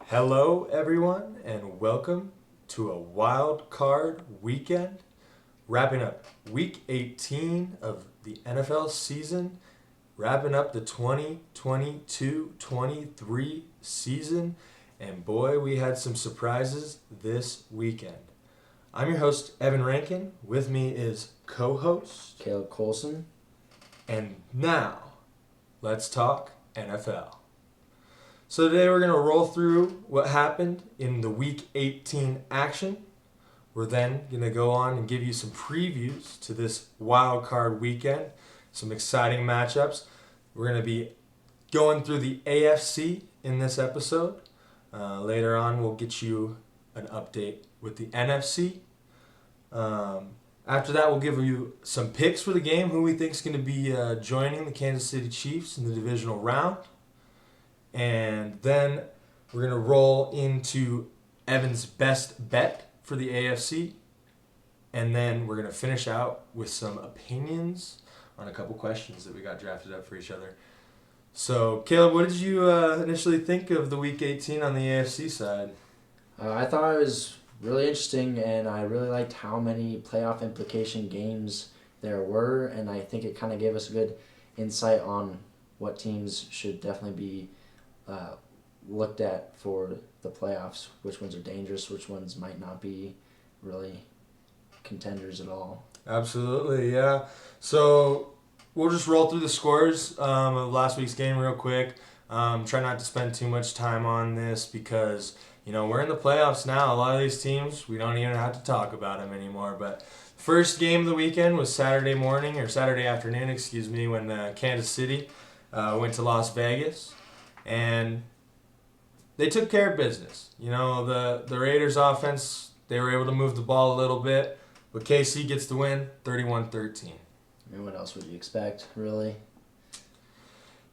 Hello, everyone, and welcome to a wild card weekend. Wrapping up week 18 of the NFL season, wrapping up the 2022-23 season, and boy, we had some surprises this weekend. I'm your host, Evan Rankin. With me is co-host Caleb Colson. And now, let's talk NFL. So today we're going to roll through what happened in the Week 18 action. We're then going to go on and give you some previews to this wild card weekend, some exciting matchups. We're going to be going through the AFC in this episode. Later on, we'll get you an update with the NFC. After that, we'll give you some picks for the game, who we think is going to be joining the Kansas City Chiefs in the divisional round. And then we're going to roll into Evan's best bet for the AFC. And then we're going to finish out with some opinions on a couple questions that we got drafted up for each other. So, Caleb, what did you initially think of the Week 18 on the AFC side? I thought it was really interesting, and I really liked how many playoff implication games there were, and I think it kind of gave us a good insight on what teams should definitely be looked at for the playoffs, which ones are dangerous, which ones might not be really contenders at all. Absolutely, yeah. So we'll just roll through the scores of last week's game real quick. Try not to spend too much time on this because, we're in the playoffs now. A lot of these teams, we don't even have to talk about them anymore. But first game of the weekend was Saturday afternoon, when Kansas City went to Las Vegas. And they took care of business. The Raiders offense, they were able to move the ball a little bit. But KC gets the win, 31-13. What else would you expect, really?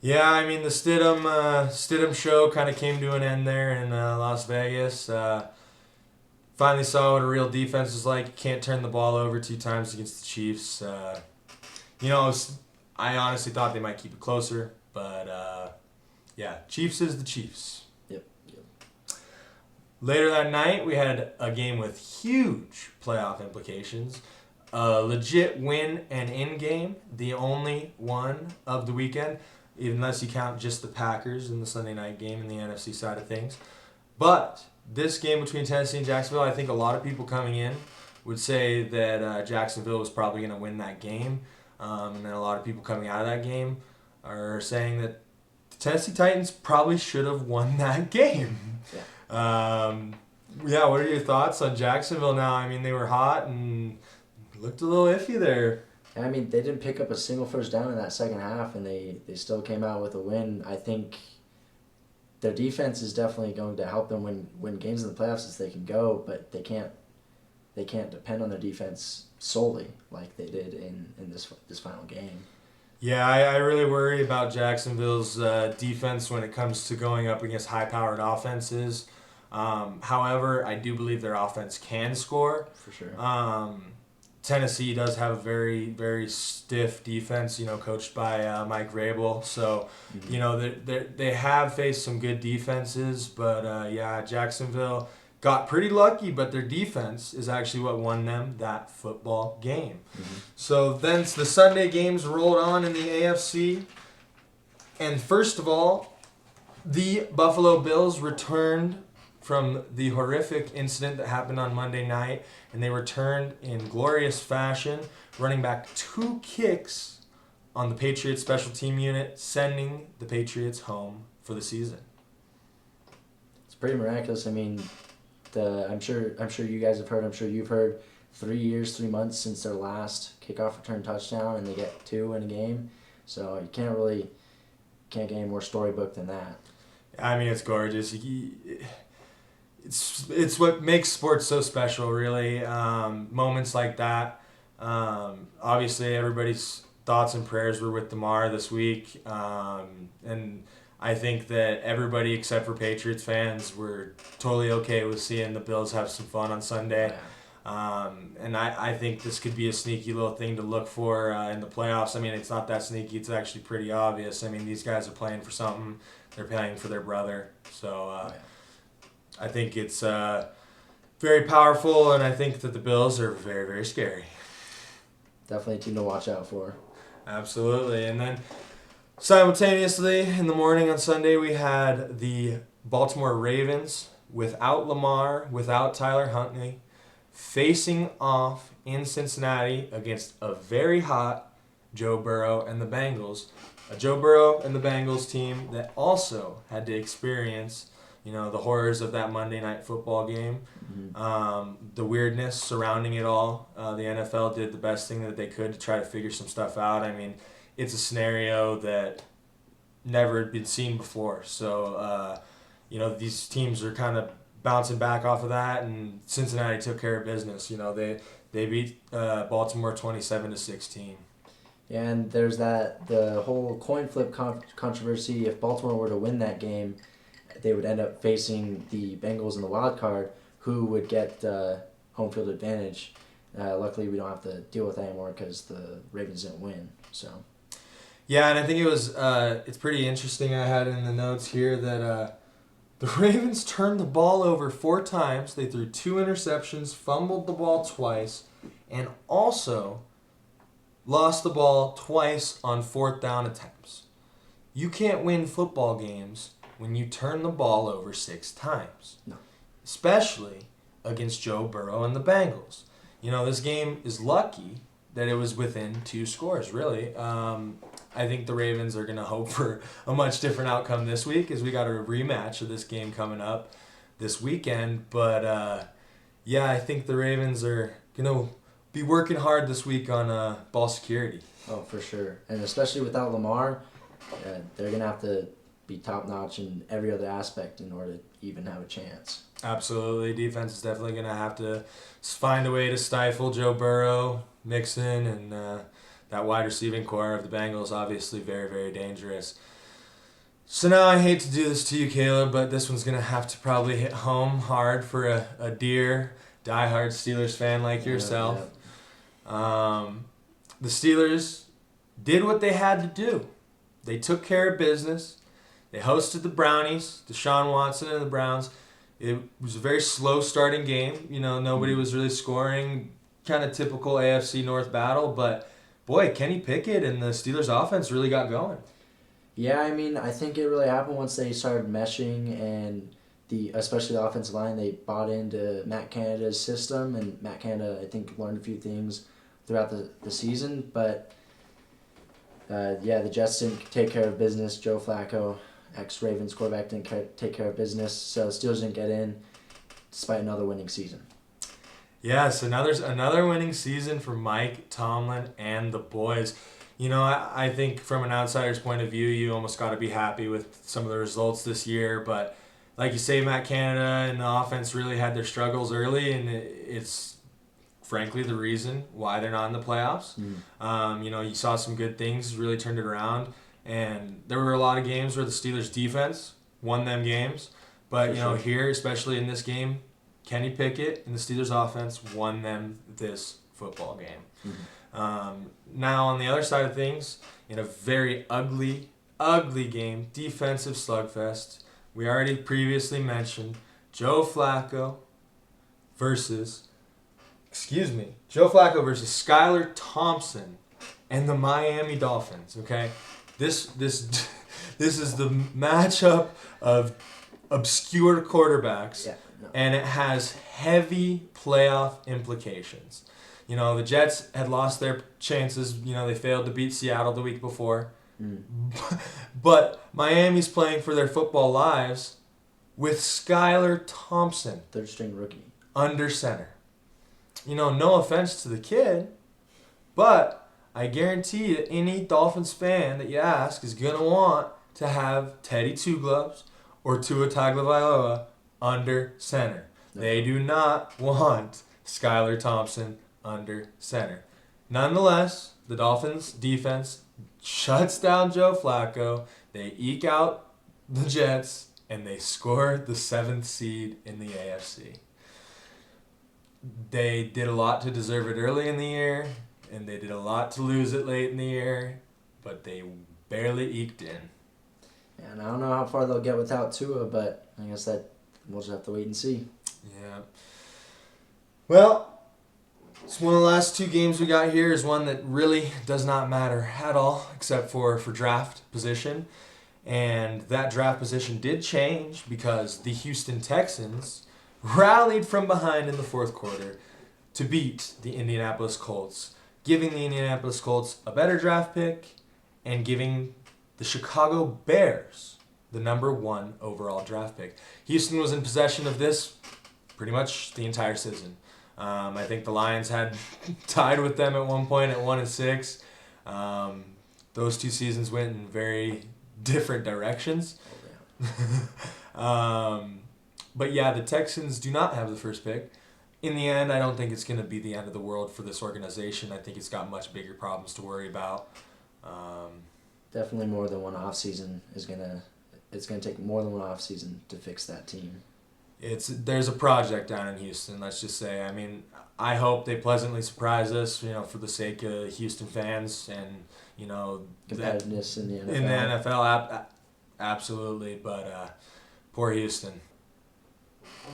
Yeah, the Stidham show kind of came to an end there in Las Vegas. Finally saw what a real defense is like. You can't turn the ball over 2 times against the Chiefs. I honestly thought they might keep it closer, but yeah, Chiefs is the Chiefs. Yep. Later that night, we had a game with huge playoff implications. A legit win and in game, the only one of the weekend, unless you count just the Packers in the Sunday night game in the NFC side of things. But this game between Tennessee and Jacksonville, I think a lot of people coming in would say that Jacksonville was probably going to win that game. And then a lot of people coming out of that game are saying that the Tennessee Titans probably should have won that game. Yeah. What are your thoughts on Jacksonville now? They were hot and looked a little iffy there. They didn't pick up a single first down in that second half, and they still came out with a win. I think their defense is definitely going to help them win games in the playoffs as they can go, but they can't depend on their defense solely like they did in this final game. Yeah, I really worry about Jacksonville's defense when it comes to going up against high-powered offenses. However, I do believe their offense can score. For sure. Tennessee does have a very, very stiff defense, coached by Mike Vrabel. So, they have faced some good defenses. But, Jacksonville got pretty lucky, but their defense is actually what won them that football game. Mm-hmm. So then the Sunday games rolled on in the AFC. And first of all, the Buffalo Bills returned from the horrific incident that happened on Monday night, and they returned in glorious fashion, running back 2 kicks on the Patriots special team unit, sending the Patriots home for the season. It's pretty miraculous. I'm sure you guys have heard. I'm sure you've heard. 3 years, 3 months since their last kickoff return touchdown, and they get 2 in a game. So you can't get any more storybook than that. It's gorgeous. It's what makes sports so special, really. Moments like that. Obviously, everybody's thoughts and prayers were with DeMar this week. And I think that everybody except for Patriots fans were totally okay with seeing the Bills have some fun on Sunday. And I think this could be a sneaky little thing to look for in the playoffs. It's not that sneaky. It's actually pretty obvious. These guys are playing for something. They're playing for their brother. So I think it's very powerful, and I think that the Bills are very, very scary. Definitely a team to watch out for. Absolutely. And then simultaneously in the morning on Sunday, we had the Baltimore Ravens without Lamar, without Tyler Huntley, facing off in Cincinnati against a very hot Joe Burrow and the Bengals. A Joe Burrow and the Bengals team that also had to experience, the horrors of that Monday Night Football game, the weirdness surrounding it all. The NFL did the best thing that they could to try to figure some stuff out. I mean, it's a scenario that never had been seen before. So, these teams are kind of bouncing back off of that, and Cincinnati took care of business. They beat Baltimore 27-16. Yeah, and there's the whole coin flip controversy. If Baltimore were to win that game, they would end up facing the Bengals in the wild card, who would get home field advantage. Luckily, we don't have to deal with that anymore because the Ravens didn't win. So. Yeah, and I think it's pretty interesting. I had in the notes here that the Ravens turned the ball over 4 times. They threw 2 interceptions, fumbled the ball twice, and also lost the ball twice on 4th down attempts. You can't win football games when you turn the ball over 6 times. No. Especially against Joe Burrow and the Bengals. This game is lucky that it was within 2 scores, really. I think the Ravens are going to hope for a much different outcome this week, as we got a rematch of this game coming up this weekend. But, I think the Ravens are going to be working hard this week on ball security. Oh, for sure. And especially without Lamar, they're going to have to be top-notch in every other aspect in order to even have a chance. Absolutely. Defense is definitely going to have to find a way to stifle Joe Burrow, Mixon, and that wide receiving core of the Bengals, obviously very, very dangerous. So now I hate to do this to you, Caleb, but this one's going to have to probably hit home hard for a dear, diehard Steelers fan like yourself. Yeah. The Steelers did what they had to do. They took care of business. They hosted the Brownies, Deshaun Watson and the Browns. It was a very slow starting game. Nobody was really scoring. Kind of typical AFC North battle, but boy, Kenny Pickett and the Steelers offense really got going. Yeah, I think it really happened once they started meshing, and especially the offensive line, they bought into Matt Canada's system, and Matt Canada, I think, learned a few things throughout the season. But the Jets didn't take care of business. Joe Flacco, ex-Ravens quarterback, didn't take care of business, so the Steelers didn't get in despite another winning season. Yeah, so now there's another winning season for Mike Tomlin and the boys. I think from an outsider's point of view, you almost got to be happy with some of the results this year. But like you say, Matt Canada and the offense really had their struggles early, and it's frankly the reason why they're not in the playoffs. You saw some good things, really turned it around. And there were a lot of games where the Steelers' defense won them games. But, here, especially in this game, Kenny Pickett and the Steelers' offense won them this football game. Now, on the other side of things, in a very ugly game, defensive slugfest, we already previously mentioned Joe Flacco versus Skylar Thompson and the Miami Dolphins, okay? This is the matchup of obscure quarterbacks, and it has heavy playoff implications. The Jets had lost their chances. They failed to beat Seattle the week before. But Miami's playing for their football lives with Skylar Thompson, third-string rookie, under center. No offense to the kid, but I guarantee you any Dolphins fan that you ask is going to want to have Teddy Two Gloves or Tua Tagovailoa under center. They do not want Skylar Thompson under center. Nonetheless, the Dolphins' defense shuts down Joe Flacco. They eke out the Jets, and they score the 7th seed in the AFC. They did a lot to deserve it early in the year, and they did a lot to lose it late in the year, but they barely eked in. And I don't know how far they'll get without Tua, but I guess that We'll just have to wait and see. Yeah. Well, it's one of the last two games we got here is one that really does not matter at all, except for draft position. And that draft position did change because the Houston Texans rallied from behind in the fourth quarter to beat the Indianapolis Colts, giving the Indianapolis Colts a better draft pick and giving the Chicago Bears the number 1 overall draft pick. Houston was in possession of this pretty much the entire season. I think the Lions had tied with them at one point at 1-6. Those two seasons went in very different directions. But yeah, the Texans do not have the first pick. In the end, I don't think it's going to be the end of the world for this organization. I think it's got much bigger problems to worry about. Definitely more than one offseason is gonna. It's gonna take more than one offseason to fix that team. There's a project down in Houston. Let's just say. I mean, I hope they pleasantly surprise us. For the sake of Houston fans and Competitiveness in the NFL. In the NFL, absolutely. But poor Houston.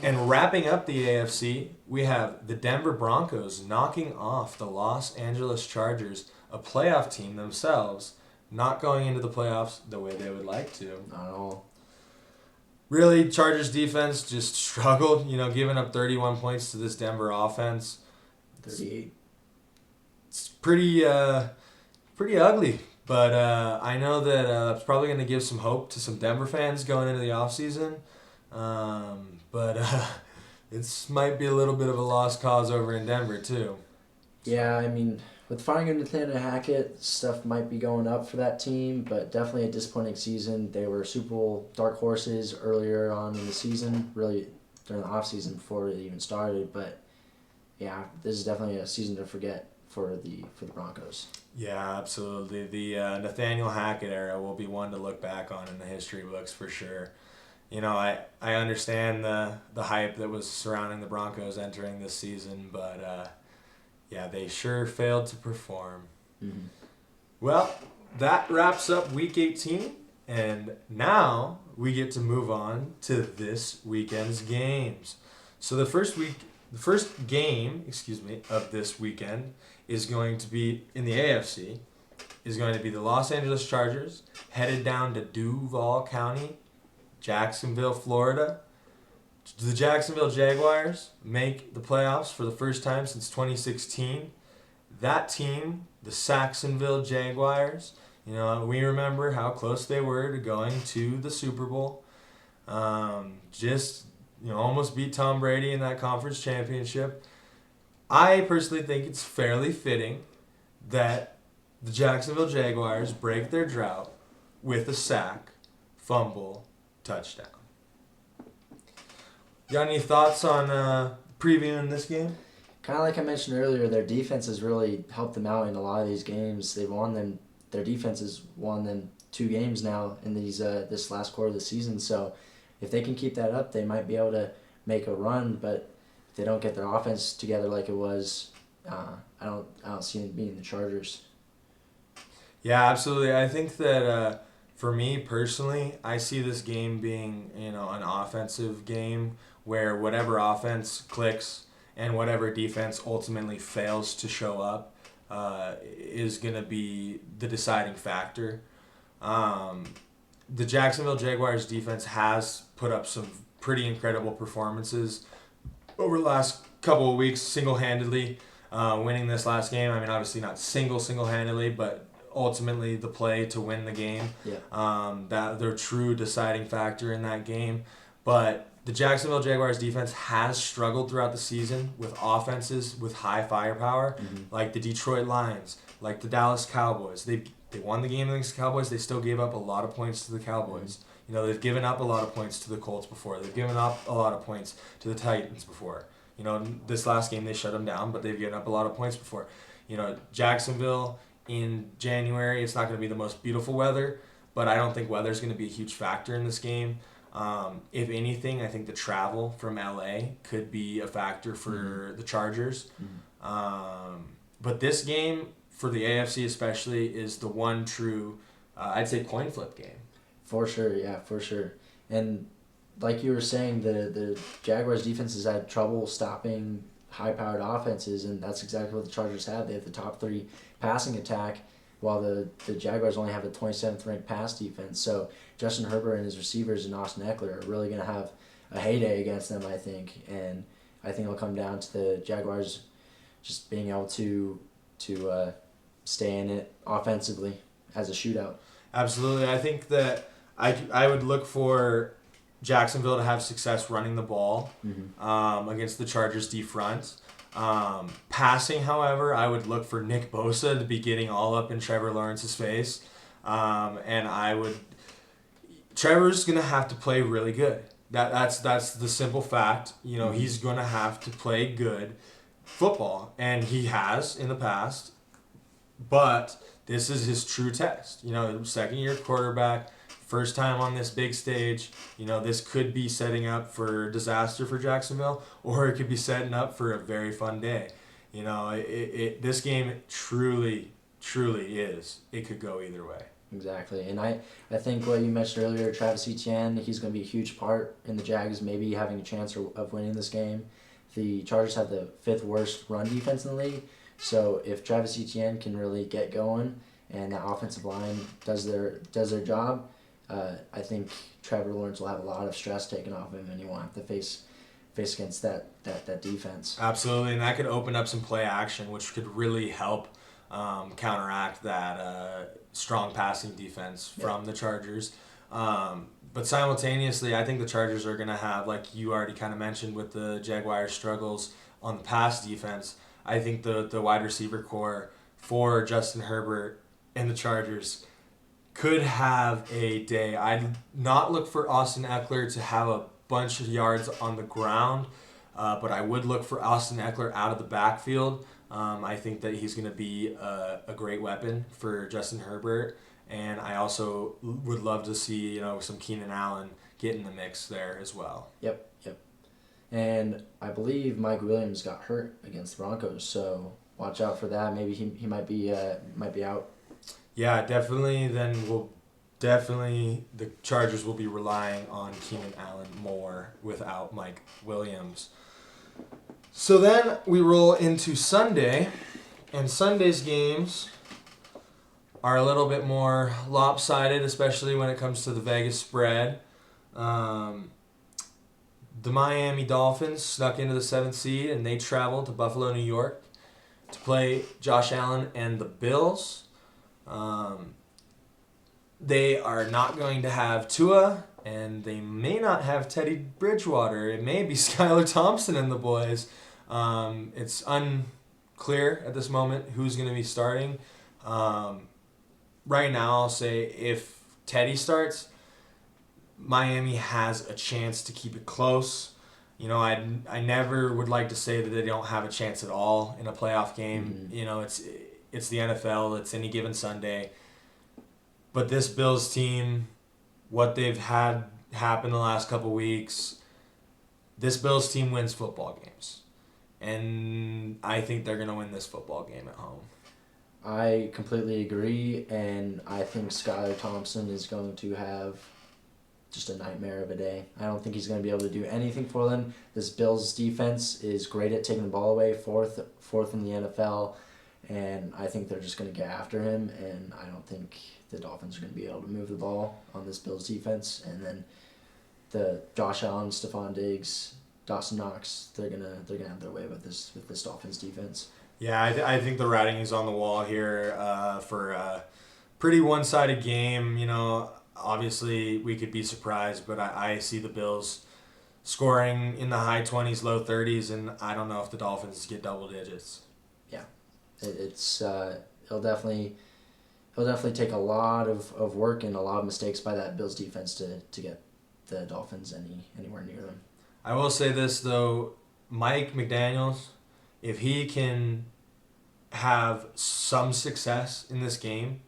And wrapping up the AFC, we have the Denver Broncos knocking off the Los Angeles Chargers, a playoff team themselves, not going into the playoffs the way they would like to. Not at all. Really, Chargers defense just struggled, giving up 31 points to this Denver offense. 38. It's pretty ugly, but I know that it's probably going to give some hope to some Denver fans going into the offseason. But it might be a little bit of a lost cause over in Denver, too. Yeah, I mean, with firing Nathaniel Hackett, stuff might be going up for that team, but definitely a disappointing season. They were Super Bowl dark horses earlier on in the season, really during the offseason before it even started. But yeah, this is definitely a season to forget for the Broncos. Yeah, absolutely. The Nathaniel Hackett era will be one to look back on in the history books for sure. I understand the hype that was surrounding the Broncos entering this season, but yeah, they sure failed to perform. Mm-hmm. Well, that wraps up Week 18, and now we get to move on to this weekend's games. So the first game, of this weekend is going to be in the AFC. Is going to be the Los Angeles Chargers headed down to Duval County, Jacksonville, Florida. The Jacksonville Jaguars make the playoffs for the first time since 2016. That team, the Saxonville Jaguars, we remember how close they were to going to the Super Bowl. Almost beat Tom Brady in that conference championship. I personally think it's fairly fitting that the Jacksonville Jaguars break their drought with a sack, fumble, touchdown. Got any thoughts on previewing this game? Kind of like I mentioned earlier, their defense has really helped them out in a lot of these games. They've won them. Their defense has won them 2 games now in these this last quarter of the season. So if they can keep that up, they might be able to make a run. But if they don't get their offense together like it was, I don't see them beating the Chargers. Yeah, absolutely. I think that for me personally, I see this game being an offensive game where whatever offense clicks and whatever defense ultimately fails to show up is going to be the deciding factor. The Jacksonville Jaguars defense has put up some pretty incredible performances over the last couple of weeks, single-handedly winning this last game. I mean, obviously not single-handedly, but ultimately the play to win the game. Yeah. That their true deciding factor in that game. But the Jacksonville Jaguars defense has struggled throughout the season with offenses with high firepower, like the Detroit Lions, like the Dallas Cowboys. They won the game against the Cowboys. They still gave up a lot of points to the Cowboys. They've given up a lot of points to the Colts before. They've given up a lot of points to the Titans before. This last game they shut them down, but they've given up a lot of points before. Jacksonville in January, it's not going to be the most beautiful weather, but I don't think weather's going to be a huge factor in this game. If anything, I think the travel from LA could be a factor for the Chargers. But this game, for the AFC especially, is the one true, I'd say, coin flip game. For sure, yeah, for sure. And like you were saying, the Jaguars defense has had trouble stopping high-powered offenses, and that's exactly what the Chargers have. They have the top 3 passing attack, while the Jaguars only have the 27th ranked pass defense. So Justin Herbert and his receivers and Austin Eckler are really going to have a heyday against them, I think. And I think it'll come down to the Jaguars just being able to stay in it offensively as a shootout. Absolutely. I think that I would look for Jacksonville to have success running the ball against the Chargers D front. Passing, however, I would look for Nick Bosa to be getting all up in Trevor Lawrence's face. Trevor's going to have to play really good. That's the simple fact. He's going to have to play good football, and he has in the past. But this is his true test. Second-year quarterback, first time on this big stage. This could be setting up for disaster for Jacksonville, or it could be setting up for a very fun day. This game truly is. It could go either way. Exactly. And I think what you mentioned earlier, Travis Etienne, he's going to be a huge part in the Jags maybe having a chance of winning this game. The Chargers have the 5th worst run defense in the league. So if Travis Etienne can really get going and the offensive line does their job, I think Trevor Lawrence will have a lot of stress taken off him, and he won't have to face against that defense. Absolutely, and that could open up some play action, which could really help counteract that strong passing defense from the Chargers. But simultaneously, I think the Chargers are going to have, like you already kind of mentioned with the Jaguars' struggles on the pass defense, I think the wide receiver core for Justin Herbert and the Chargers could have a day. I'd not look for Austin Eckler to have a bunch of yards on the ground, but I would look for Austin Eckler out of the backfield. I think that he's going to be a great weapon for Justin Herbert, and I also would love to see some Keenan Allen get in the mix there as well. Yep. And I believe Mike Williams got hurt against the Broncos, so watch out for that. Maybe he might be out. Yeah, definitely. Then the Chargers will be relying on Keenan Allen more without Mike Williams. So then we roll into Sunday, and Sunday's games are a little bit more lopsided, especially when it comes to the Vegas spread. The Miami Dolphins snuck into the 7th seed, and they traveled to Buffalo, New York to play Josh Allen and the Bills. They are not going to have Tua, and they may not have Teddy Bridgewater. It may be Skylar Thompson and the boys. It's unclear at this moment who's going to be starting. Right now, I'll say if Teddy starts, Miami has a chance to keep it close. I never would like to say that they don't have a chance at all in a playoff game. It's the NFL. It's any given Sunday. But this Bills team, what they've had happen the last couple weeks, this Bills team wins football games. And I think they're going to win this football game at home. I completely agree, and I think Skylar Thompson is going to have just a nightmare of a day. I don't think he's going to be able to do anything for them. This Bills defense is great at taking the ball away, fourth in the NFL, and I think they're just going to get after him, and I don't think the Dolphins are going to be able to move the ball on this Bills defense. And then the Josh Allen, Stephon Diggs, Dawson Knox, they're gonna have their way with this Dolphins defense. Yeah, I think the writing is on the wall here for a pretty one-sided game. Obviously we could be surprised, but I see the Bills scoring in the high 20s, low 30s, and I don't know if the Dolphins get double digits. Yeah, he'll definitely take a lot of work and a lot of mistakes by that Bills defense to get the Dolphins anywhere near them. I will say this though, Mike McDaniels, if he can have some success in this game,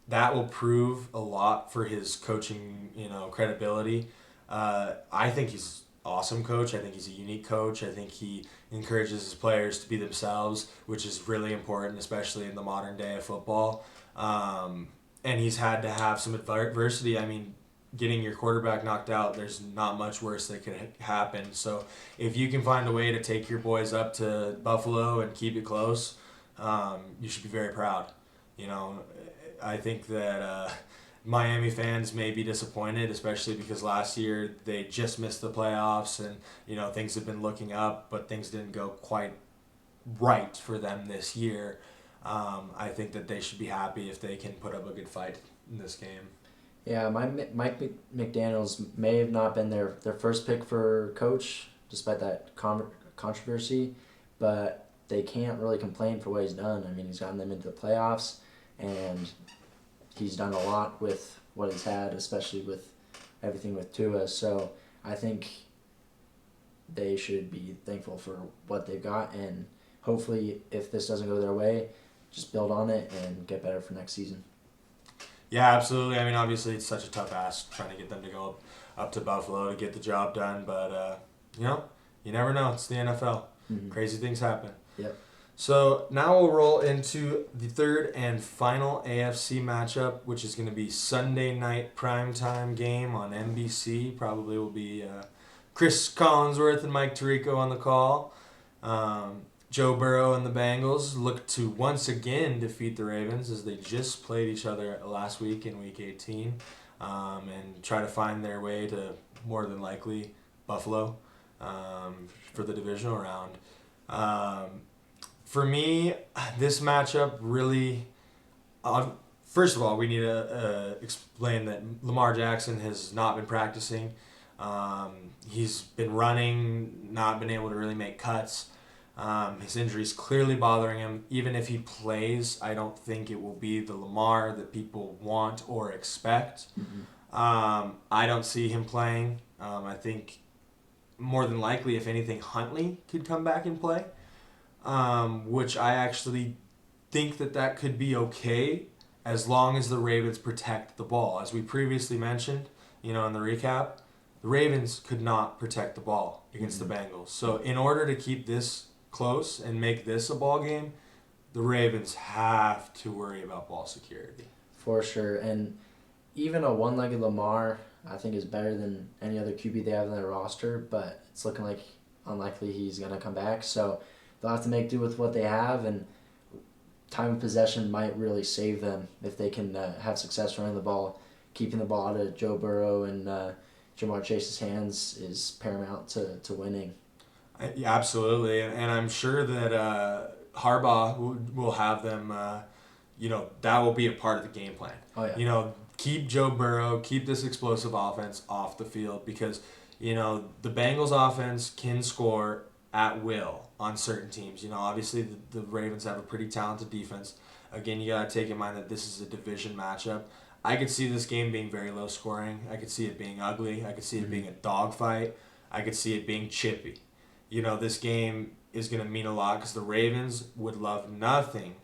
that will prove a lot for his coaching, credibility. I think he's an awesome coach. I think he's a unique coach. I think he encourages his players to be themselves, which is really important, especially in the modern day of football. And he's had to have some adversity. I mean, getting your quarterback knocked out, there's not much worse that could happen. So if you can find a way to take your boys up to Buffalo and keep it close, you should be very proud. You know, I think that Miami fans may be disappointed, especially because last year they just missed the playoffs and, things have been looking up, but things didn't go quite right for them this year. I think that they should be happy if they can put up a good fight in this game. Yeah, Mike McDaniels may have not been their first pick for coach, despite that controversy, but they can't really complain for what he's done. I mean, he's gotten them into the playoffs, and he's done a lot with what he's had, especially with everything with Tua. So I think they should be thankful for what they've got, and hopefully, if this doesn't go their way, just build on it and get better for next season. Yeah, absolutely. I mean, obviously, it's such a tough ask trying to get them to go up to Buffalo to get the job done. But, you never know. It's the NFL. Mm-hmm. Crazy things happen. Yep. So now we'll roll into the third and final AFC matchup, which is going to be Sunday night primetime game on NBC. Probably will be Chris Collinsworth and Mike Tirico on the call. Joe Burrow and the Bengals look to once again defeat the Ravens, as they just played each other last week in Week 18, and try to find their way to, more than likely, Buffalo for the divisional round. For me, this matchup really... first of all, we need to explain that Lamar Jackson has not been practicing. He's been running, not been able to really make cuts. His injury is clearly bothering him. Even if he plays, I don't think it will be the Lamar that people want or expect. Mm-hmm. I don't see him playing. I think more than likely, if anything, Huntley could come back and play, which I actually think that could be okay as long as the Ravens protect the ball. As we previously mentioned, in the recap, the Ravens could not protect the ball against the Bengals. So in order to keep this close and make this a ball game, the Ravens have to worry about ball security. For sure. And even a one-legged Lamar, I think, is better than any other QB they have on their roster, but it's looking like unlikely he's going to come back. So they'll have to make do with what they have, and time of possession might really save them if they can have success running the ball. Keeping the ball out of Joe Burrow and Jamar Chase's hands is paramount to winning. Yeah, absolutely, and I'm sure that Harbaugh will have them. That will be a part of the game plan. Oh yeah. Keep Joe Burrow, keep this explosive offense off the field, because the Bengals offense can score at will on certain teams. Obviously the Ravens have a pretty talented defense. Again, you gotta take in mind that this is a division matchup. I could see this game being very low scoring. I could see it being ugly. I could see it being a dogfight. I could see it being chippy. This game is going to mean a lot because the Ravens would love nothing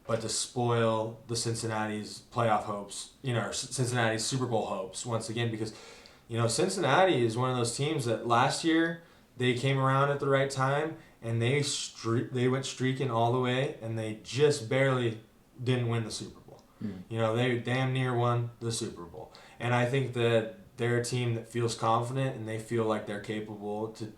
but to spoil the Cincinnati's playoff hopes, or Cincinnati's Super Bowl hopes once again, because, Cincinnati is one of those teams that last year they came around at the right time and they went streaking all the way, and they just barely didn't win the Super Bowl. They damn near won the Super Bowl. And I think that they're a team that feels confident and they feel like they're capable to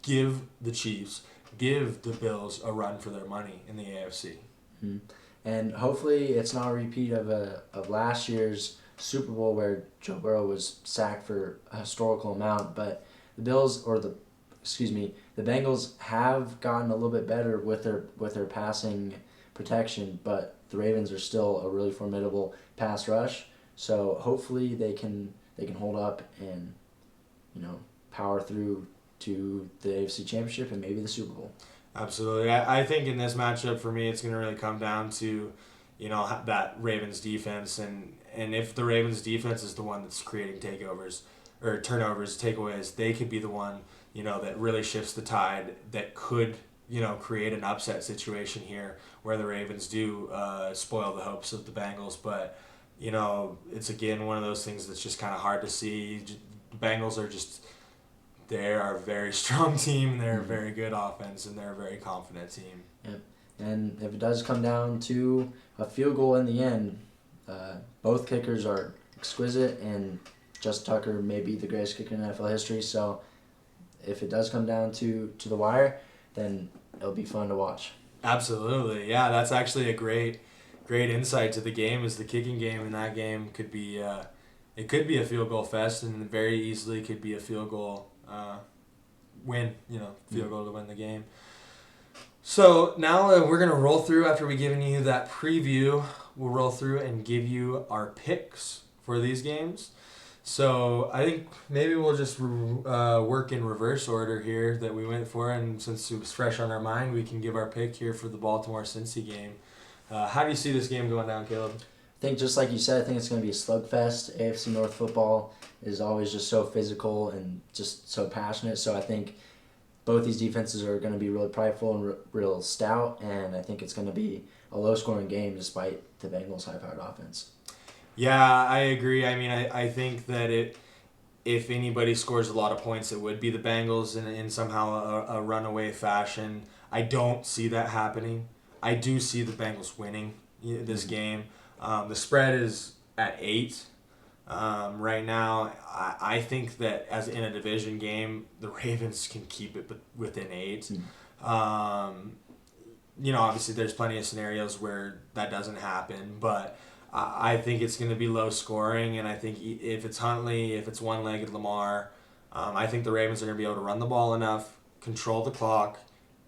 give the Chiefs, give the Bills a run for their money in the AFC. Mm-hmm. And hopefully it's not a repeat of last year's Super Bowl where Joe Burrow was sacked for a historical amount. But the Bengals have gotten a little bit better with their passing protection, but the Ravens are still a really formidable pass rush. So hopefully they can hold up and power through to the AFC Championship and maybe the Super Bowl. Absolutely. I think in this matchup, for me, it's going to really come down to, that Ravens defense. And if the Ravens defense is the one that's creating turnovers, takeaways, they could be the one, that really shifts the tide, that could, create an upset situation here where the Ravens do spoil the hopes of the Bengals. But, it's, again, one of those things that's just kind of hard to see. The Bengals are they're a very strong team, they're a very good offense, and they're a very confident team. Yep. And if it does come down to a field goal in the end, both kickers are exquisite, and Justin Tucker may be the greatest kicker in NFL history. So if it does come down to the wire, then it'll be fun to watch. Absolutely, yeah. That's actually a great insight to the game. Is the kicking game in that game could be it could be a field goal fest, and very easily could be a field goal win. Field goal to win the game. So now we're going to roll through, after we've given you that preview, we'll roll through and give you our picks for these games. So I think maybe we'll just work in reverse order here that we went for, and since it was fresh on our mind, we can give our pick here for the Baltimore-Cincy game. How do you see this game going down, Caleb? I think just like you said, I think it's going to be a slugfest. AFC North football is always just so physical and just so passionate, so I think both these defenses are going to be really prideful and real stout, and I think it's going to be a low-scoring game despite the Bengals' high-powered offense. Yeah, I agree. I mean, I think that if anybody scores a lot of points, it would be the Bengals in somehow a runaway fashion. I don't see that happening. I do see the Bengals winning this game. The spread is at 8. Right now, I think that as in a division game, the Ravens can keep it within 8. Obviously there's plenty of scenarios where that doesn't happen, but I think it's going to be low scoring, and I think if it's Huntley, if it's one-legged Lamar, I think the Ravens are going to be able to run the ball enough, control the clock,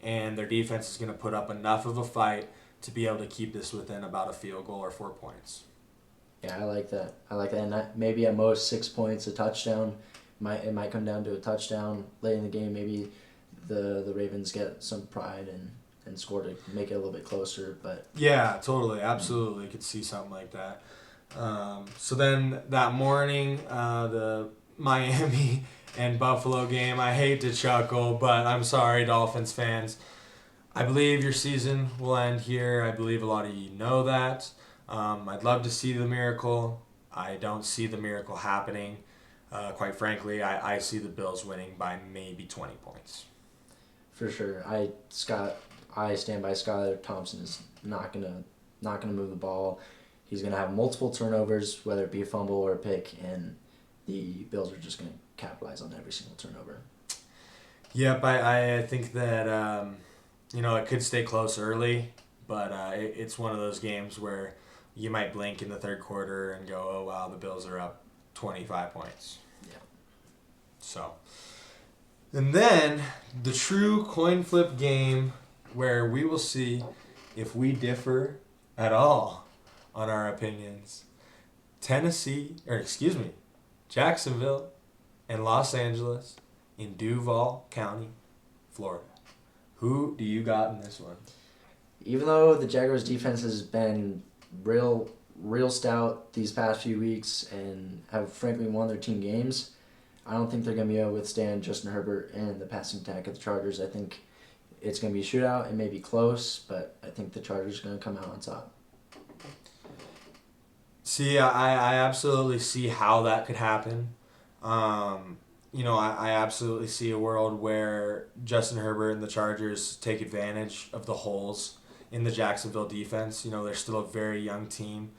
and their defense is going to put up enough of a fight to be able to keep this within about a field goal or 4 points. Yeah, I like that. And maybe at most 6 points, a touchdown. It might come down to a touchdown late in the game. Maybe the Ravens get some pride and score to make it a little bit closer. But yeah, totally, absolutely, could see something like that. So then that morning, the Miami and Buffalo game. I hate to chuckle, but I'm sorry, Dolphins fans. I believe your season will end here. I believe a lot of you know that. I'd love to see the miracle. I don't see the miracle happening. Quite frankly, I see the Bills winning by maybe 20 points. For sure. I stand by Skylar Thompson is not gonna move the ball. He's gonna have multiple turnovers, whether it be a fumble or a pick, and the Bills are just gonna capitalize on every single turnover. Yep, I think that it could stay close early, but it's one of those games where you might blink in the third quarter and go, oh, wow, the Bills are up 25 points. Yeah. So, and then the true coin flip game where we will see if we differ at all on our opinions. Jacksonville and Los Angeles in Duval County, Florida. Who do you got in this one? Even though the Jaguars' defense has been real stout these past few weeks and have frankly won their team games, I don't think they're going to be able to withstand Justin Herbert and the passing attack of the Chargers. I think it's going to be a shootout. It may be close, but I think the Chargers are going to come out on top. See, I absolutely see how that could happen. I absolutely see a world where Justin Herbert and the Chargers take advantage of the holes in the Jacksonville defense. They're still a very young team.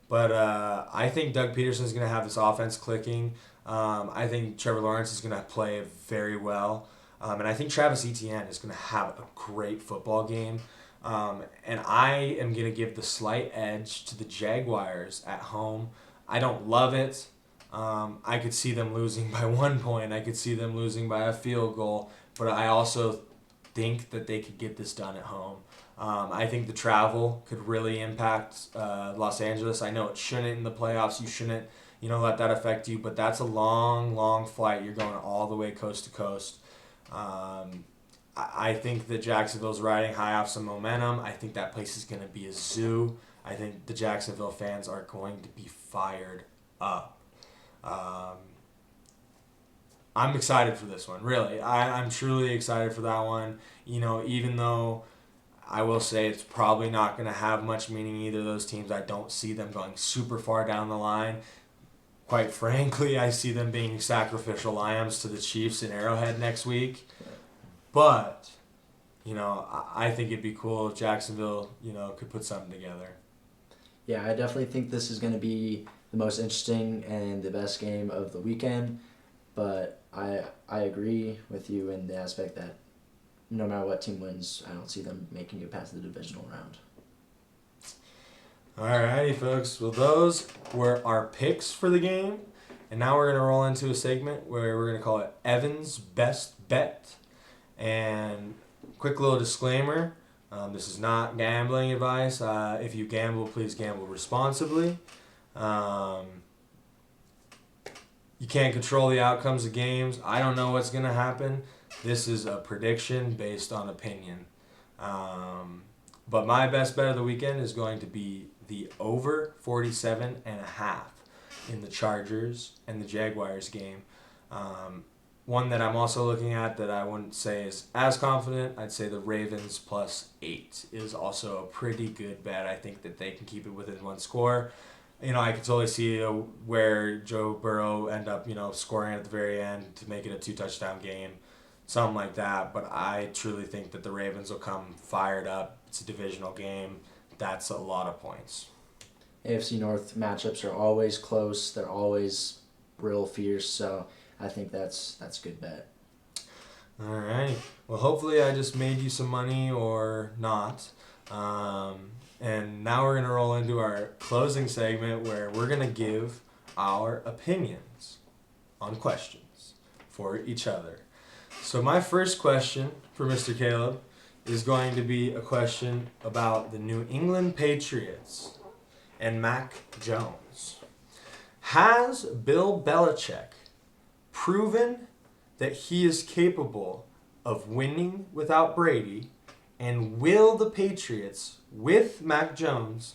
But I think Doug Peterson is going to have this offense clicking. I think Trevor Lawrence is going to play very well. And I think Travis Etienne is going to have a great football game. And I am going to give the slight edge to the Jaguars at home. I don't love it. I could see them losing by 1 point. I could see them losing by a field goal. But I also think that they could get this done at home. I think the travel could really impact Los Angeles. I know it shouldn't in the playoffs. You shouldn't, let that affect you. But that's a long, long flight. You're going all the way coast to coast. I think that Jacksonville's riding high off some momentum. I think that place is going to be a zoo. I think the Jacksonville fans are going to be fired up. I'm excited for this one, really. I'm truly excited for that one. Even though I will say it's probably not going to have much meaning either of those teams. I don't see them going super far down the line. Quite frankly, I see them being sacrificial lambs to the Chiefs in Arrowhead next week. But, I think it'd be cool if Jacksonville, could put something together. Yeah, I definitely think this is going to be the most interesting and the best game of the weekend. But I agree with you in the aspect that no matter what team wins, I don't see them making it past the divisional round. Alrighty, folks. Well, those were our picks for the game. And now we're going to roll into a segment where we're going to call it Evan's Best Bet. And quick little disclaimer, this is not gambling advice. If you gamble, please gamble responsibly. You can't control the outcomes of games. I don't know what's going to happen. This is a prediction based on opinion. But my best bet of the weekend is going to be the over 47.5 in the Chargers and the Jaguars game. One that I'm also looking at that I wouldn't say is as confident, I'd say the Ravens +8 is also a pretty good bet. I think that they can keep it within one score. I could totally see where Joe Burrow end up, scoring at the very end to make it a 2-touchdown game, something like that. But I truly think that the Ravens will come fired up. It's a divisional game. That's a lot of points. AFC North matchups are always close. They're always real fierce. So I think that's a good bet. All right. Well, hopefully I just made you some money or not. And now we're going to roll into our closing segment where we're going to give our opinions on questions for each other. So my first question for Mr. Caleb is going to be a question about the New England Patriots and Mac Jones. Has Bill Belichick proven that he is capable of winning without Brady, and will the Patriots with Mac Jones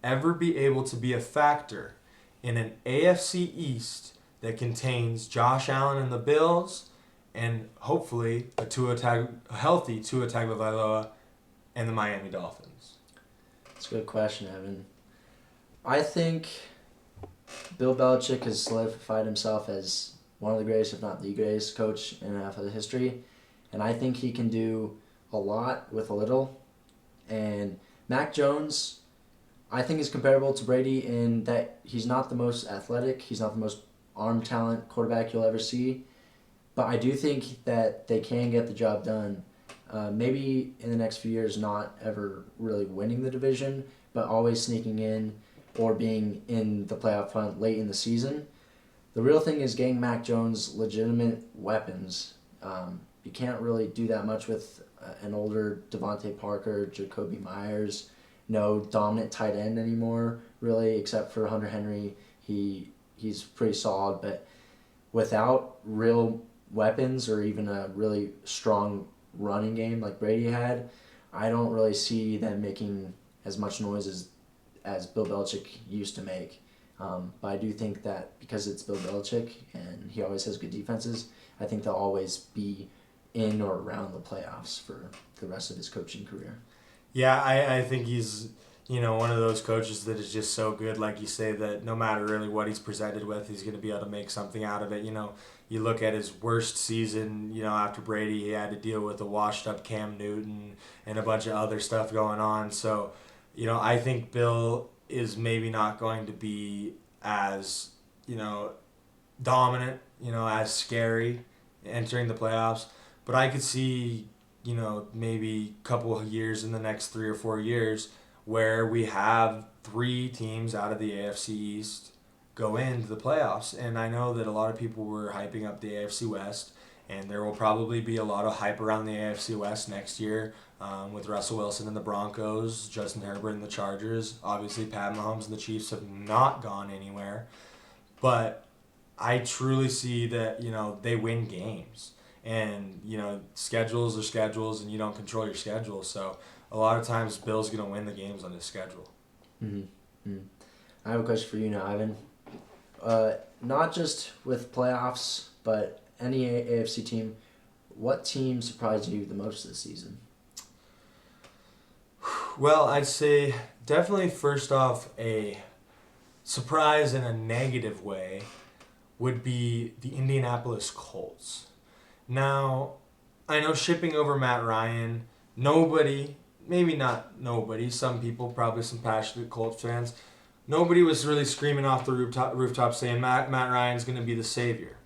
ever be able to be a factor in an AFC East that contains Josh Allen and the Bills and hopefully a healthy Tua Tagovailoa and the Miami Dolphins? That's a good question, Evan. I think Bill Belichick has solidified himself as one of the greatest, if not the greatest, coach in NFL history. And I think he can do a lot with a little. And Mac Jones, I think, is comparable to Brady in that he's not the most athletic, he's not the most arm talent quarterback you'll ever see. But I do think that they can get the job done. Maybe in the next few years, not ever really winning the division, but always sneaking in or being in the playoff hunt late in the season. The real thing is getting Mac Jones legitimate weapons. You can't really do that much with an older Devontae Parker, Jacoby Myers, no dominant tight end anymore, really, except for Hunter Henry. He's pretty solid, but without real weapons or even a really strong running game like Brady had, I don't really see them making as much noise as Bill Belichick used to make. But I do think that because it's Bill Belichick and he always has good defenses, I think they'll always be in or around the playoffs for the rest of his coaching career. Yeah, I think he's one of those coaches that is just so good, like you say, that no matter really what he's presented with, he's going to be able to make something out of it. You look at his worst season, after Brady, he had to deal with a washed-up Cam Newton and a bunch of other stuff going on. So, I think Bill is maybe not going to be as, dominant, as scary entering the playoffs. But I could see, maybe a couple of years in the next 3 or 4 years where we have 3 teams out of the AFC East go into the playoffs. And I know that a lot of people were hyping up the AFC West, and there will probably be a lot of hype around the AFC West next year with Russell Wilson and the Broncos, Justin Herbert and the Chargers. Obviously, Pat Mahomes and the Chiefs have not gone anywhere. But I truly see that, they win games. And, schedules are schedules, and you don't control your schedule. So a lot of times Bill's going to win the games on his schedule. Mm-hmm. Mm-hmm. I have a question for you now, Ivan. Not just with playoffs, but any AFC team, what team surprised you the most this season? Well, I'd say definitely first off a surprise in a negative way would be the Indianapolis Colts. Now, I know shipping over Matt Ryan, maybe not nobody, some people, probably some passionate Colts fans, nobody was really screaming off the rooftop saying Matt Ryan's going to be the savior.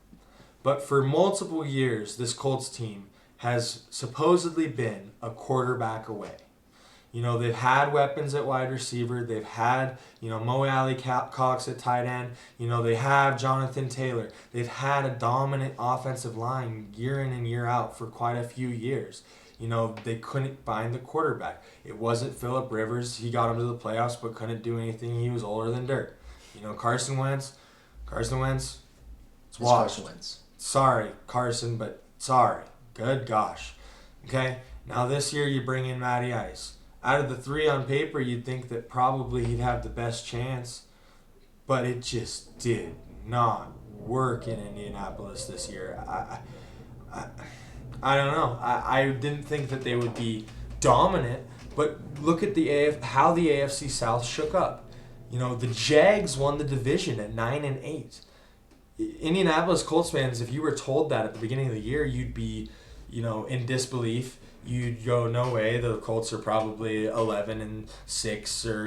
But for multiple years, this Colts team has supposedly been a quarterback away. You know, they've had weapons at wide receiver. They've had, Mo Alley Cox at tight end. You know, they have Jonathan Taylor. They've had a dominant offensive line year in and year out for quite a few years. You know, they couldn't find the quarterback. It wasn't Phillip Rivers. He got him to the playoffs but couldn't do anything. He was older than dirt. You know, Carson Wentz, it's washed. Carson Wentz. Sorry, Carson, but sorry. Good gosh. Okay, now this year you bring in Matty Ice. Out of the three on paper, you'd think that probably he'd have the best chance, but it just did not work in Indianapolis this year. I don't know. I didn't think that they would be dominant, but look at how the AFC South shook up. You know, the Jags won the division at 9-8. Indianapolis Colts fans, if you were told that at the beginning of the year, you'd be, in disbelief. You'd go, no way, the Colts are probably 11-6 or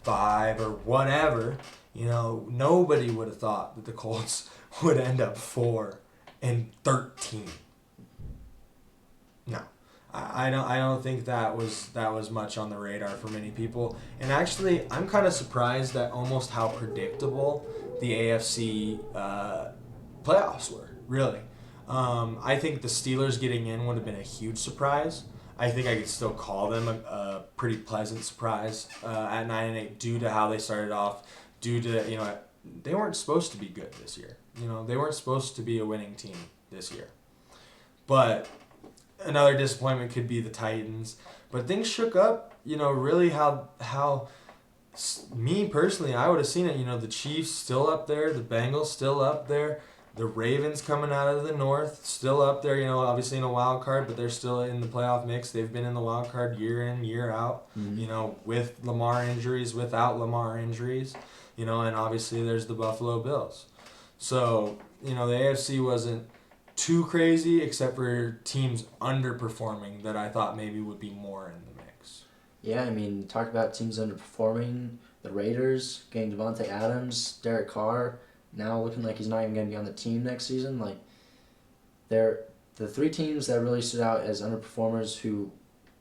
12-5 or whatever. Nobody would have thought that the Colts would end up 4-13. No, I don't think that was much on the radar for many people. And actually, I'm kind of surprised at almost how predictable the AFC playoffs were. Really. I think the Steelers getting in would have been a huge surprise. I think I could still call them a pretty pleasant surprise at 9-8 due to how they started off, due to, they weren't supposed to be good this year. They weren't supposed to be a winning team this year. But another disappointment could be the Titans. But things shook up, really how me personally, I would have seen it. The Chiefs still up there, the Bengals still up there. The Ravens coming out of the North, still up there, obviously in a wild card, but they're still in the playoff mix. They've been in the wild card year in, year out, with Lamar injuries, without Lamar injuries, and obviously there's the Buffalo Bills. So, the AFC wasn't too crazy except for teams underperforming that I thought maybe would be more in the mix. Yeah, talk about teams underperforming. The Raiders getting Devontae Adams, Derek Carr, now looking like he's not even going to be on the team next season. They're the three teams that really stood out as underperformers who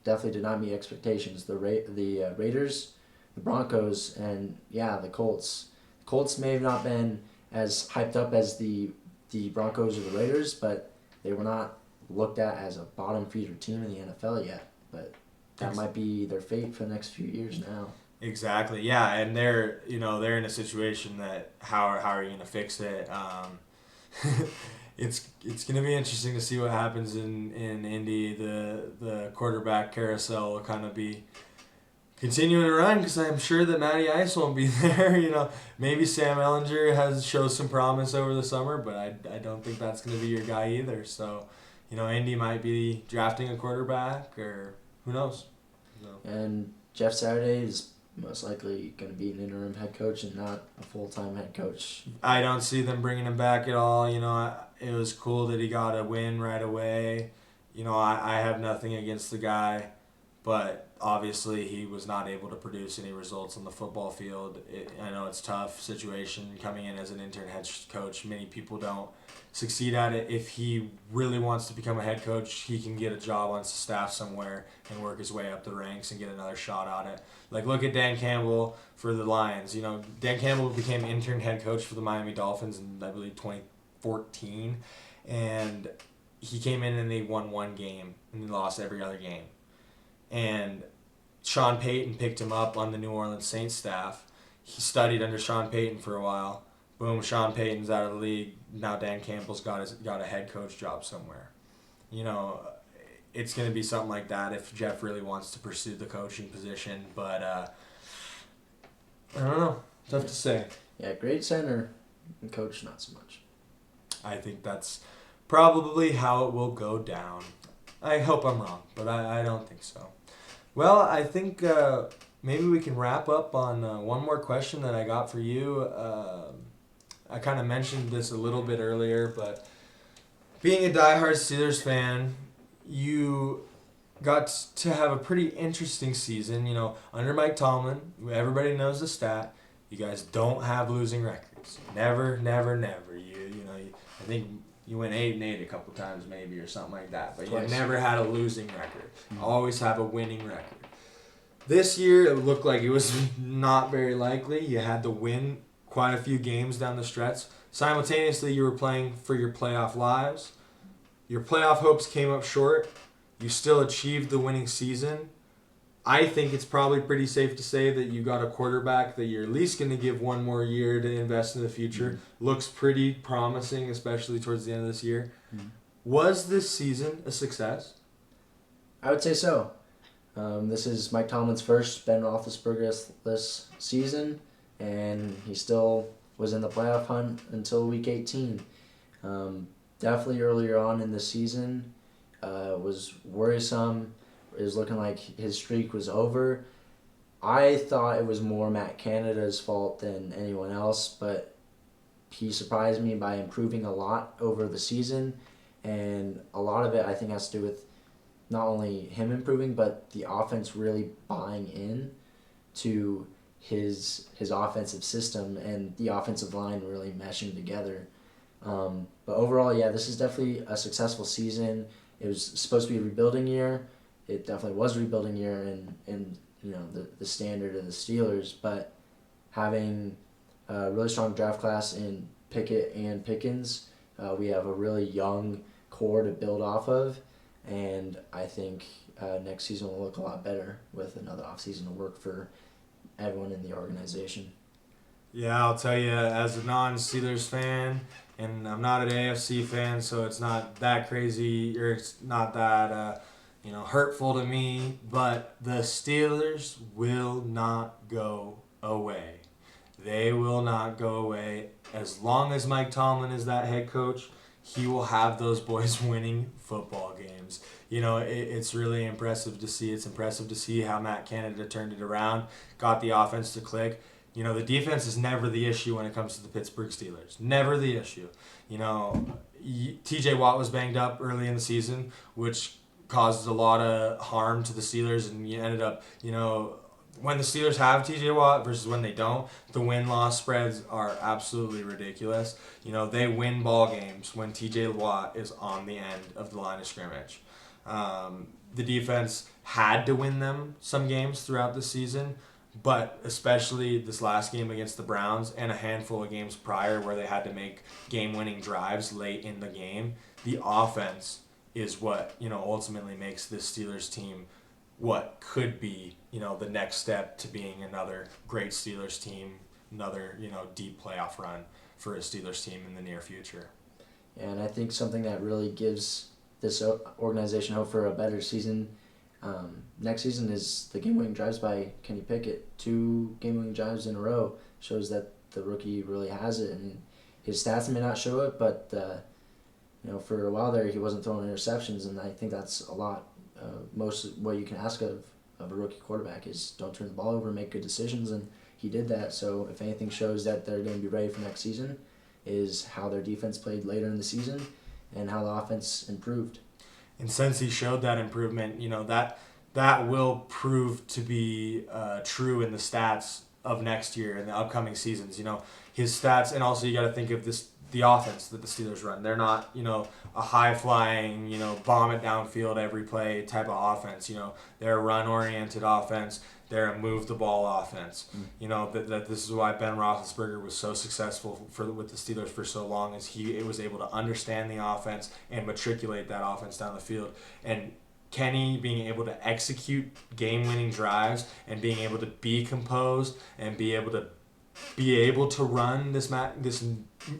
definitely did not meet expectations. The Raiders, the Broncos, and the Colts. The Colts may have not been as hyped up as the Broncos or the Raiders, but they were not looked at as a bottom feeder team in the NFL yet. But that might be their fate for the next few years now. Exactly. Yeah, and they're in a situation that how are you going to fix it? It's going to be interesting to see what happens in Indy. The quarterback carousel will kind of be continuing to run because I'm sure that Matty Ice won't be there. Maybe Sam Ehlinger shows some promise over the summer, but I don't think that's going to be your guy either. So, Indy might be drafting a quarterback or who knows. So. And Jeff Saturday is most likely going to be an interim head coach and not a full-time head coach. I don't see them bringing him back at all. It was cool that he got a win right away. I have nothing against the guy, but obviously he was not able to produce any results on the football field. I know it's a tough situation coming in as an intern head coach. Many people don't succeed at it. If he really wants to become a head coach, he can get a job on staff somewhere and work his way up the ranks and get another shot at it. Look at Dan Campbell for the Lions. Dan Campbell became intern head coach for the Miami Dolphins in, I believe, 2014. And he came in and they won one game and they lost every other game. And Sean Payton picked him up on the New Orleans Saints staff. He studied under Sean Payton for a while. Boom, Sean Payton's out of the league. Now Dan Campbell's got a head coach job somewhere. It's going to be something like that if Jeff really wants to pursue the coaching position. But I don't know. Tough to say. Yeah, great center. And coach, not so much. I think that's probably how it will go down. I hope I'm wrong, but I don't think so. Well, I think maybe we can wrap up on one more question that I got for you. I kind of mentioned this a little bit earlier, but being a diehard Steelers fan, you got to have a pretty interesting season. Under Mike Tomlin, everybody knows the stat. You guys don't have losing records. Never, never, never. I think you went 8-8 a couple times maybe or something like that, but Twice. you never had a losing record. Always have a winning record. This year it looked like it was not very likely. You had to win quite a few games down the stretch. Simultaneously, you were playing for your playoff lives. Your playoff hopes came up short. You still achieved the winning season. I think it's probably pretty safe to say that you got a quarterback that you're at least going to give one more year to invest in the future. Mm-hmm. Looks pretty promising, especially towards the end of this year. Mm-hmm. Was this season a success? I would say so. This is Mike Tomlin's first Ben Roethlisberger-less season, and he still was in the playoff hunt until Week 18. Definitely earlier on in the season was worrisome. It was looking like his streak was over. I thought it was more Matt Canada's fault than anyone else, but he surprised me by improving a lot over the season, and a lot of it I think has to do with not only him improving, but the offense really buying in to his offensive system and the offensive line really meshing together. But overall, yeah, this is definitely a successful season. It was supposed to be a rebuilding year. It definitely was a rebuilding year in the standard of the Steelers, but having a really strong draft class in Pickett and Pickens, we have a really young core to build off of, and I think next season will look a lot better with another offseason to work for everyone in the organization. Yeah, I'll tell you, as a non-Steelers fan, and I'm not an AFC fan, so it's not that crazy, or it's not that hurtful to me, but the Steelers will not go away. They will not go away. As long as Mike Tomlin is that head coach, he will have those boys winning football games. It's really impressive to see. It's impressive to see how Matt Canada turned it around, got the offense to click. The defense is never the issue when it comes to the Pittsburgh Steelers. Never the issue. TJ Watt was banged up early in the season, which caused a lot of harm to the Steelers, and you ended up, when the Steelers have TJ Watt versus when they don't, the win-loss spreads are absolutely ridiculous. They win ball games when TJ Watt is on the end of the line of scrimmage. The defense had to win them some games throughout the season, but especially this last game against the Browns and a handful of games prior where they had to make game-winning drives late in the game, the offense is what ultimately makes this Steelers team what could be the next step to being another great Steelers team, another deep playoff run for a Steelers team in the near future. And I think something that really gives this organization hope for a better season next season is the game-winning drives by Kenny Pickett. 2 game-winning drives in a row shows that the rookie really has it, and his stats may not show it, but for a while there, he wasn't throwing interceptions, and I think that's a lot. Most what you can ask of a rookie quarterback is don't turn the ball over, make good decisions, and he did that. So if anything shows that they're going to be ready for next season, is how their defense played later in the season and how the offense improved. And since he showed that improvement, that will prove to be true in the stats of next year and the upcoming seasons. His stats, and also you got to think of the offense that the Steelers run. They're not, a high-flying, bomb it downfield every play type of offense. They're a run-oriented offense. They're a move-the-ball offense. That this is why Ben Roethlisberger was so successful with the Steelers for so long, is he was able to understand the offense and matriculate that offense down the field. And Kenny being able to execute game-winning drives and being able to be composed and be able to run this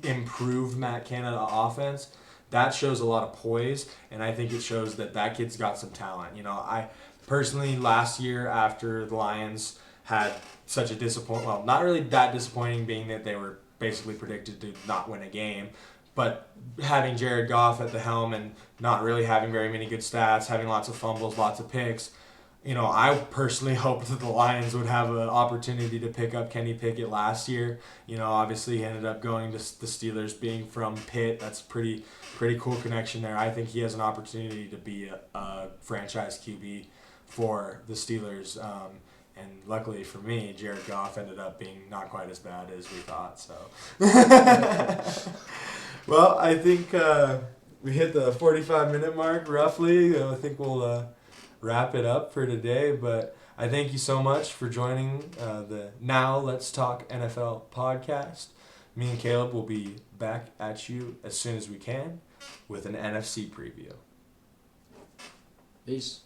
improved Matt Canada offense, that shows a lot of poise, and I think it shows that kid's got some talent. I personally, last year after the Lions had such a not really that disappointing, being that they were basically predicted to not win a game, but having Jared Goff at the helm and not really having very many good stats, having lots of fumbles, lots of picks, I personally hoped that the Lions would have an opportunity to pick up Kenny Pickett last year. Obviously he ended up going to the Steelers, being from Pitt. That's pretty cool connection there. I think he has an opportunity to be a franchise QB for the Steelers. And luckily for me, Jared Goff ended up being not quite as bad as we thought. So, well, I think we hit the 45-minute mark roughly. I think we'll wrap it up for today. But I thank you so much for joining the Now Let's Talk NFL podcast. Me and Caleb will be back at you as soon as we can with an NFC preview. Peace.